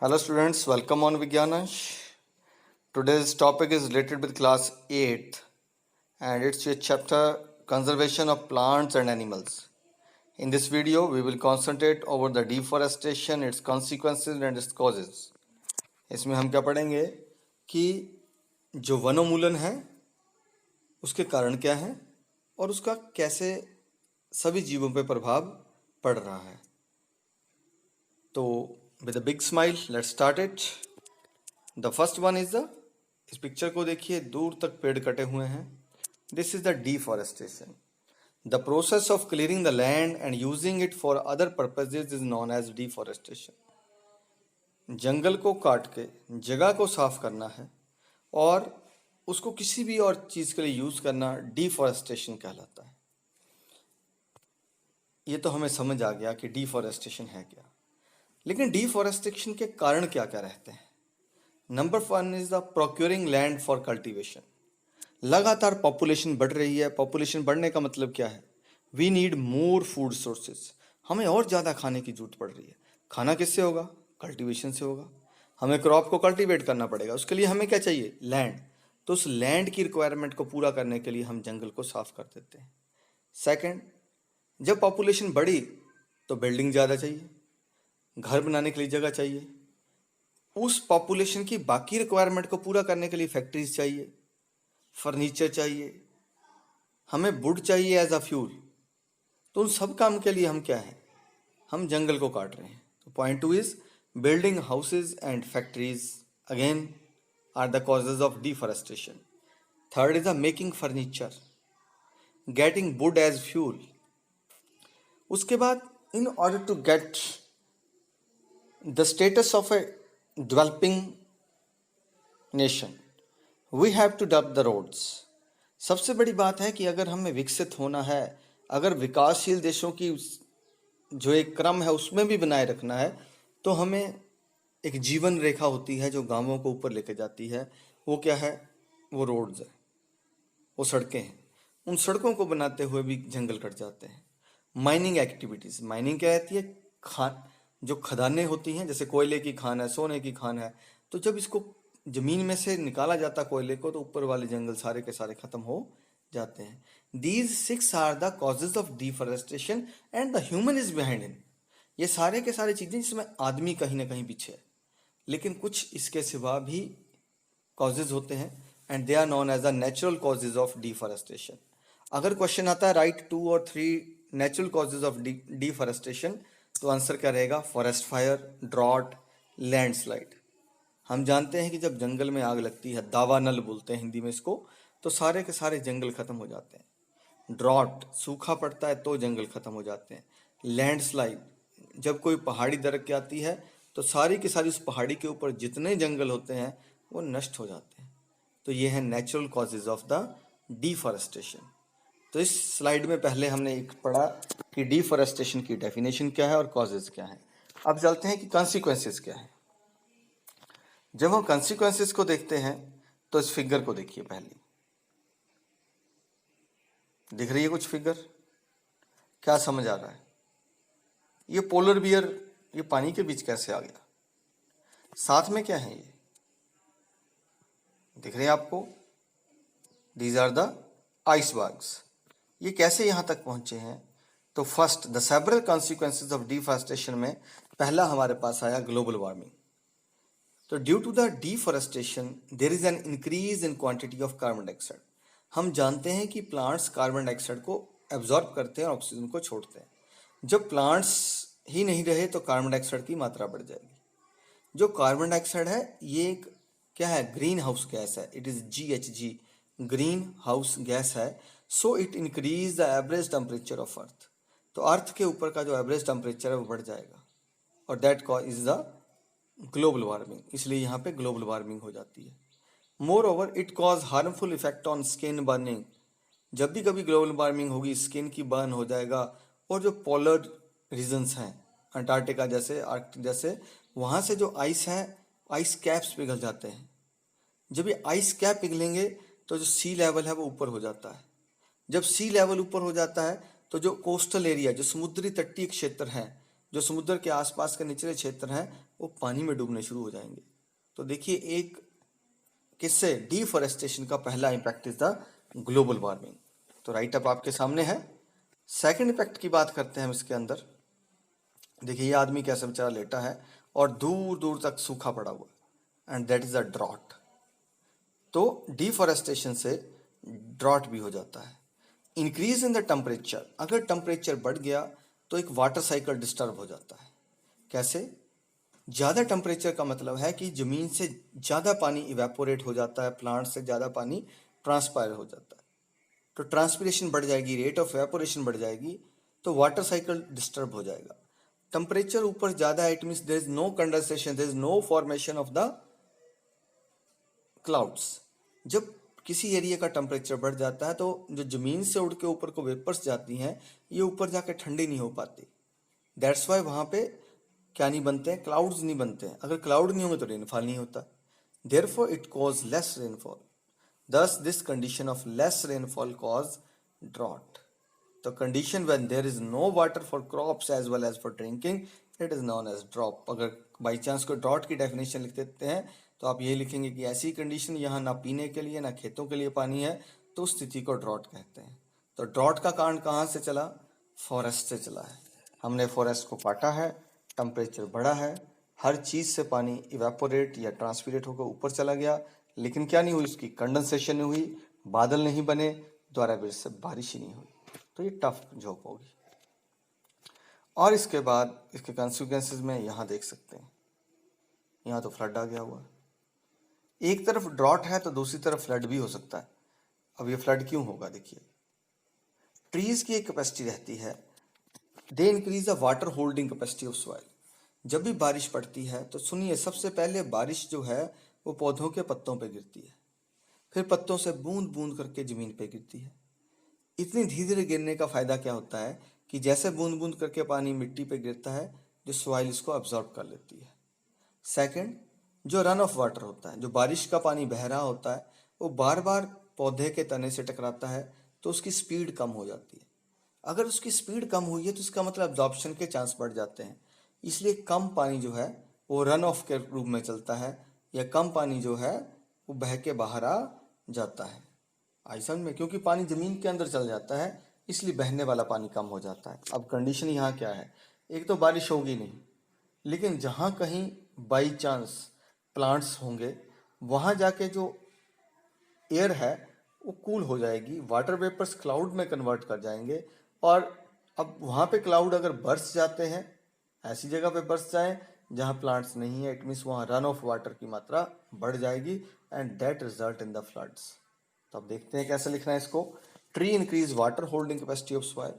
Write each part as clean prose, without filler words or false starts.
Hello students, welcome on Vigyanash. Today's topic is related with class 8 and it's your chapter Conservation of Plants and Animals. In this video, we will concentrate over the deforestation, its consequences and its causes. इसमें हम क्या पढ़ेंगे कि जो वनोन्मूलन है उसके कारण क्या है और उसका कैसे सभी जीवों पर प्रभाव पड़ रहा है. तो with a big smile, let's start it. The first one is इस पिक्चर को देखिए, दूर तक पेड़ कटे हुए हैं. This is the deforestation. The process of clearing the land and using it for other purposes is known as deforestation. जंगल को काट के जगह को साफ करना है और उसको किसी भी और चीज के लिए यूज करना डिफॉरेस्टेशन कहलाता है. ये तो हमें समझ आ गया कि डिफॉरेस्टेशन है क्या, लेकिन डिफॉरेस्टेशन के कारण क्या क्या रहते हैं. Number 1 is the procuring land for cultivation. लगातार पॉपुलेशन बढ़ रही है. पॉपुलेशन बढ़ने का मतलब क्या है? We need more food sources. हमें और ज़्यादा खाने की जरूरत पड़ रही है. खाना किससे होगा? कल्टीवेशन से होगा. हमें क्रॉप को कल्टीवेट करना पड़ेगा. उसके लिए हमें क्या चाहिए? लैंड. तो उस लैंड की रिक्वायरमेंट को पूरा करने के लिए हम जंगल को साफ कर देते हैं. सेकेंड, जब पॉपुलेशन बढ़ी तो बिल्डिंग ज़्यादा चाहिए, घर बनाने के लिए जगह चाहिए. उस पॉपुलेशन की बाकी रिक्वायरमेंट को पूरा करने के लिए फैक्ट्रीज चाहिए, फर्नीचर चाहिए, हमें वुड चाहिए एज अ फ्यूल. तो उन सब काम के लिए हम क्या है? हम जंगल को काट रहे हैं. तो point 2 is building houses and factories again are the causes of deforestation. Third is the making furniture, getting wood as fuel. उसके बाद in order to get the status of a developing nation, we have to develop the roads. सबसे बड़ी बात है कि अगर हमें विकसित होना है, अगर विकासशील देशों की जो एक क्रम है उसमें भी बनाए रखना है, तो हमें एक जीवन रेखा होती है जो गांवों को ऊपर लेके जाती है. वो क्या है? वो रोड्स है, वो सड़कें हैं. उन सड़कों को बनाते हुए भी जंगल कट जाते हैं. Mining activities. माइनिंग क्या रहती है? जो खदानें होती हैं, जैसे कोयले की खान है, सोने की खान है, तो जब इसको जमीन में से निकाला जाता कोयले को, तो ऊपर वाले जंगल सारे के सारे खत्म हो जाते हैं. These 6 are the causes of deforestation and the human is behind in. ये सारे के सारे चीजें जिसमें आदमी कहीं ना कहीं पीछे है, लेकिन कुछ इसके सिवा भी कॉजेज होते हैं and they are known as the natural causes of deforestation. अगर क्वेश्चन आता है राइट 2 और 3 नेचुरल कॉजेज ऑफ डिफॉरेस्टेशन, तो आंसर क्या रहेगा? Forest fire, drought, landslide. हम जानते हैं कि जब जंगल में आग लगती है, दावा नल बोलते हैं हिंदी में इसको, तो सारे के सारे जंगल खत्म हो जाते हैं. ड्रॉट, सूखा पड़ता है तो जंगल खत्म हो जाते हैं. लैंडस्लाइड, जब कोई पहाड़ी दरक के आती है तो सारी की सारी उस पहाड़ी के ऊपर जितने जंगल होते हैं वो नष्ट हो जाते हैं. तो ये है natural causes of the deforestation. तो इस स्लाइड में पहले हमने एक पढ़ा कि डिफॉरेस्टेशन की डेफिनेशन क्या है और कॉजेज क्या है. अब चलते हैं कि कॉन्सिक्वेंसेस क्या है. जब हम कॉन्सिक्वेंसेस को देखते हैं तो इस फिगर को देखिए. पहली दिख रही है कुछ फिगर? क्या समझ आ रहा है? ये पोलर बियर ये पानी के बीच कैसे आ गया? साथ में क्या है? ये दिख रहे हैं आपको? These are the icebergs. ये कैसे यहां तक पहुंचे हैं? तो first, the several consequences of deforestation में पहला हमारे पास आया ग्लोबल वार्मिंग. तो due to the deforestation there is an increase in quantity of carbon dioxide. हम जानते हैं कि प्लांट्स कार्बन डाइऑक्साइड को एब्जॉर्ब करते हैं और ऑक्सीजन को छोड़ते हैं. जब प्लांट्स ही नहीं रहे तो कार्बन डाइऑक्साइड की मात्रा बढ़ जाएगी. जो कार्बन डाइऑक्साइड है ये एक क्या है? ग्रीन हाउस गैस है. It is GHG, greenhouse gas है. So it increase the average temperature of earth. तो अर्थ के ऊपर का जो एवरेज टेम्परेचर है वो बढ़ जाएगा और that cause is the global warming. इसलिए यहाँ पे ग्लोबल वार्मिंग हो जाती है. More over it cause harmful effect on skin burning. जब भी कभी ग्लोबल वार्मिंग होगी स्किन की बर्न हो जाएगा. और जो पोलर रीजन्स हैं, अंटार्कटिका जैसे, आर्कटिक जैसे, वहाँ से जो आइस है, आइस कैप्स पिघल जाते हैं. जब ये आइस कैप पिघलेंगे तो जो सी लेवल है वो ऊपर हो जाता है. जब सी लेवल ऊपर हो जाता है तो जो कोस्टल एरिया, जो समुद्री तटीय क्षेत्र हैं, जो समुद्र के आसपास के निचले क्षेत्र हैं वो पानी में डूबने शुरू हो जाएंगे। तो देखिए एक किससे डिफॉरेस्टेशन का पहला impact is the global warming. तो राइट अप आपके सामने है। सेकंड इम्पैक्ट की बात करते हैं हम इसके अंदर। देखिए ये आदमी कैसे बेचारा लेटा है और दूर दूर तक सूखा पड़ा हुआ and that is a drought. तो डिफॉरेस्टेशन से ड्रॉट भी हो जाता है। इंक्रीज इन द टेम्परेचर, अगर टेम्परेचर बढ़ गया तो एक वाटर साइकिल डिस्टर्ब हो जाता है। कैसे? ज़्यादा टेम्परेचर का मतलब है कि ज़मीन से ज़्यादा पानी इवेपोरेट हो जाता है, प्लांट से ज़्यादा पानी ट्रांसपायर हो जाता है। तो ट्रांसपिरेशन बढ़ जाएगी, रेट ऑफ इवेपोरेशन बढ़ जाएगी, तो वाटर साइकिल डिस्टर्ब हो जाएगा। टेम्परेचर ऊपर ज़्यादा है, it means there is no condensation, there is no formation of the clouds. जब किसी एरिया का टेम्परेचर बढ़ जाता है तो जो ज़मीन से उड़ के ऊपर को वेपर्स जाती हैं ये ऊपर जाके ठंडी नहीं हो पाती। दैट्स वाई वहाँ पे क्या नहीं बनते हैं, क्लाउड्स नहीं बनते हैं। अगर क्लाउड नहीं होंगे तो रेनफॉल नहीं होता। Therefore it cause less rainfall. Thus, this condition of less rainfall cause drought. The condition when there is no water for crops as well as for drinking, it is known as drought. अगर by chance कोई drought की definition लिख देते हैं तो आप ये लिखेंगे कि ऐसी कंडीशन यहाँ ना पीने के लिए ना खेतों के लिए पानी है, तो उस स्थिति को ड्रॉट कहते हैं। तो ड्रॉट का कारण कहाँ से चला? फॉरेस्ट से चला है। हमने फॉरेस्ट को काटा है, टेम्परेचर बढ़ा है, हर चीज़ से पानी इवेपोरेट या ट्रांसपीरेट होकर ऊपर चला गया, लेकिन क्या नहीं हुई, उसकी कंडेंसेशन नहीं हुई, बादल नहीं बने, द्वारा वजह से बारिश ही नहीं हुई। तो ये टफ जॉब होगी। और इसके बाद इसके कंसिक्वेंसेस में यहाँ देख सकते हैं, यहाँ तो फ्लड आ गया हुआ। एक तरफ ड्रॉट है तो दूसरी तरफ फ्लड भी हो सकता है। अब ये फ्लड क्यों होगा? देखिए ट्रीज की एक कैपेसिटी रहती है, they increase the water holding capacity of soil. जब भी बारिश पड़ती है तो सुनिए, सबसे पहले बारिश जो है वो पौधों के पत्तों पे गिरती है, फिर पत्तों से बूंद बूंद करके ज़मीन पे गिरती है। इतनी धीरे धीरे गिरने का फ़ायदा क्या होता है कि जैसे बूंद बूंद करके पानी मिट्टी पे गिरता है, जो सॉइल इसको अब्जॉर्ब कर लेती है। सेकंड, जो रन ऑफ वाटर होता है, जो बारिश का पानी बह रहा होता है, वो बार बार पौधे के तने से टकराता है तो उसकी स्पीड कम हो जाती है। अगर उसकी स्पीड कम हुई है तो इसका मतलब अब्जॉर्प्शन के चांस बढ़ जाते हैं। इसलिए कम पानी जो है वो रन ऑफ के रूप में चलता है, या कम पानी जो है वो बह के बाहर आ जाता है। आई समझ में? क्योंकि पानी ज़मीन के अंदर चल जाता है, इसलिए बहने वाला पानी कम हो जाता है। अब कंडीशन यहाँ क्या है? एक तो बारिश होगी नहीं, लेकिन जहाँ कहीं बाई चांस प्लांट्स होंगे वहाँ जाके जो एयर है वो कूल हो जाएगी, वाटर वेपर्स क्लाउड में कन्वर्ट कर जाएंगे। और अब वहाँ पे क्लाउड अगर बरस जाते हैं, ऐसी जगह पे बरस जाएं जहाँ प्लांट्स नहीं है, इट मीन्स वहाँ रन ऑफ वाटर की मात्रा बढ़ जाएगी and that result in the floods. तो अब देखते हैं कैसे लिखना है इसको। Tree increase water holding capacity of soil,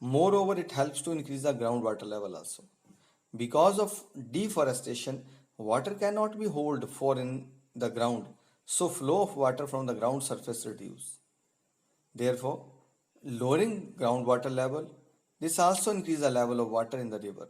moreover it helps to increase the ground water level also. Because of deforestation, water cannot be held for in the ground, so flow of water from the ground surface reduce. Therefore, lowering groundwater level, this also increase the level of water in the river.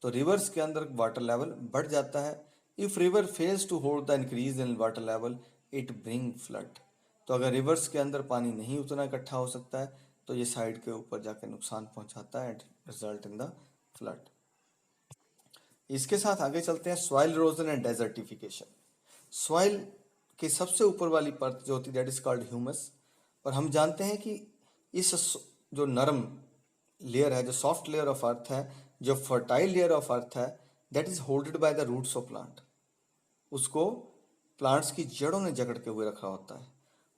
तो rivers के अंदर water level बढ़ जाता है। If river fails to hold the increase in water level, it bring flood. तो अगर rivers के अंदर पानी नहीं उतना इकट्ठा हो सकता है तो ये साइड के ऊपर जाकर नुकसान पहुंचाता है and result in the flood. इसके साथ आगे चलते हैं soil erosion and desertification. Soil के सबसे ऊपर वाली परत जो होती है दैट इज कॉल्ड ह्यूमस। और हम जानते हैं कि इस जो नरम लेयर है, जो सॉफ्ट लेयर ऑफ अर्थ है, जो फर्टाइल लेयर ऑफ अर्थ है, that is holded by the roots of plant. उसको प्लांट्स की जड़ों ने जकड़ के हुए रखा होता है।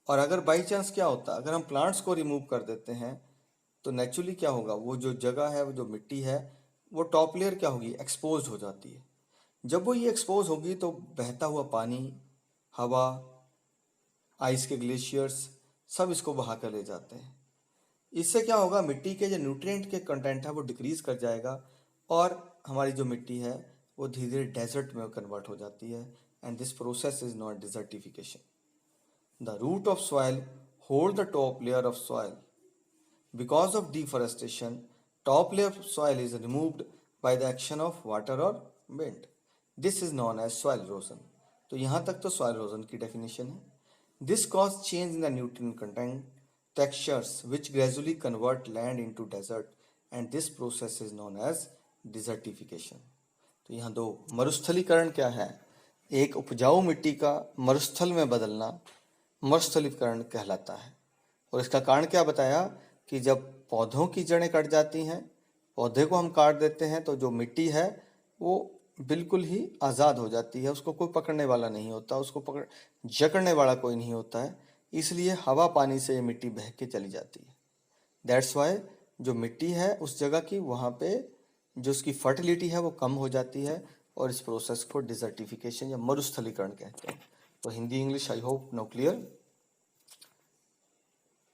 और अगर बाई चांस क्या होता है, अगर हम प्लांट्स को रिमूव कर देते हैं तो नेचुरली क्या होगा, वो जो जगह है, वो जो मिट्टी है, वो टॉप लेयर क्या होगी, एक्सपोज हो जाती है। जब वो ये एक्सपोज होगी तो बहता हुआ पानी, हवा, आइस के ग्लेशियर्स सब इसको बहा कर ले जाते हैं। इससे क्या होगा, मिट्टी के जो न्यूट्रिएंट के कंटेंट है वो डिक्रीज कर जाएगा और हमारी जो मिट्टी है वो धीरे धीरे डेजर्ट में कन्वर्ट हो जाती है and this process is not desertification. The root of soil hold the top layer of soil. Because of deforestation, top layer of soil is removed by the action of water or wind. This is known as soil erosion. तो यहाँ तक तो soil erosion की definition है। This causes change in the nutrient content, textures which gradually convert land into desert and this process is known as desertification. तो यहाँ दो, मरुस्थलीकरण क्या है? एक उपजाऊ मिट्टी का मरुस्थल में बदलना मरुस्थलीकरण कहलाता है। और इसका कारण क्या बताया कि जब पौधों की जड़ें कट जाती हैं, पौधे को हम काट देते हैं, तो जो मिट्टी है वो बिल्कुल ही आज़ाद हो जाती है, उसको कोई पकड़ने वाला नहीं होता, उसको जकड़ने वाला कोई नहीं होता है, इसलिए हवा पानी से ये मिट्टी बह के चली जाती है। दैट्स वाई जो मिट्टी है उस जगह की, वहाँ पे जो उसकी फर्टिलिटी है वो कम हो जाती है, और इस प्रोसेस को डिजर्टिफिकेशन या मरुस्थलीकरण कहते हैं। तो Hindi English I hope no clear.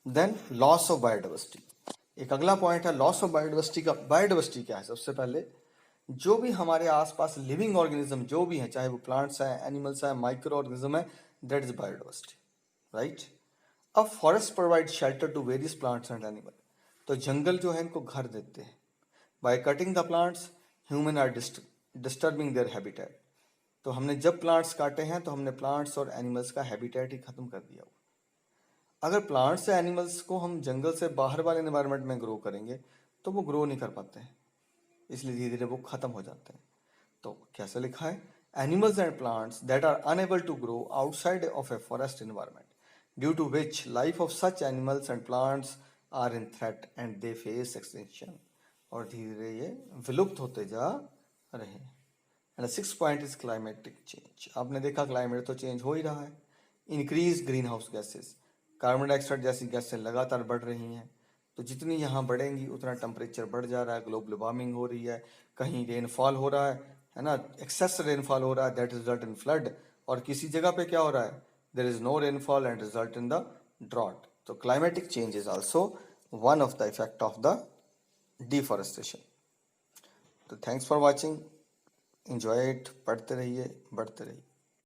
Then loss of biodiversity, एक अगला पॉइंट है लॉस ऑफ बायोडाइवर्सिटी का। बायोडाइवर्सिटी क्या है? सबसे पहले जो भी हमारे आसपास लिविंग ऑर्गेनिज्म जो भी हैं, चाहे वो प्लांट्स हैं, एनिमल्स हैं, माइक्रो ऑर्गेनिज्म है, दैट इज बायोडाइवर्सिटी, राइट। अब forest provide shelter to various plants and animal, तो जंगल जो है इनको घर देते हैं। By cutting the plants human are disturbing their habitat, तो हमने जब प्लांट्स काटे हैं तो हमने प्लांट्स और एनिमल्स का हैबिटेट ही खत्म कर दिया हुआ। अगर प्लांट्स या एनिमल्स को हम जंगल से बाहर वाले एनवायरनमेंट में ग्रो करेंगे तो वो ग्रो नहीं कर पाते हैं, इसलिए धीरे धीरे वो खत्म हो जाते हैं। तो कैसे लिखा है? Animals and plants that are unable to grow outside of a forest environment due to which life of such animals and plants are in threat and they face extinction, और धीरे धीरे ये विलुप्त होते जा रहे हैं। And six point is climatic change. आपने देखा क्लाइमेट तो चेंज हो ही रहा है। Increase greenhouse gases, carbon dioxide जैसी गैसें लगातार बढ़ रही हैं, तो जितनी यहाँ बढ़ेंगी उतना टेम्परेचर बढ़ जा रहा है, ग्लोबल वार्मिंग हो रही है, कहीं रेनफॉल हो रहा है ना, एक्सेस रेनफॉल हो रहा है, दैट रिजल्ट इन फ्लड, और किसी जगह पे क्या हो रहा है, there is no rainfall and result in the drought. तो climatic change is also one of the effect of the deforestation. तो thanks for watching, enjoy it, पढ़ते रहिए, बढ़ते रहिए।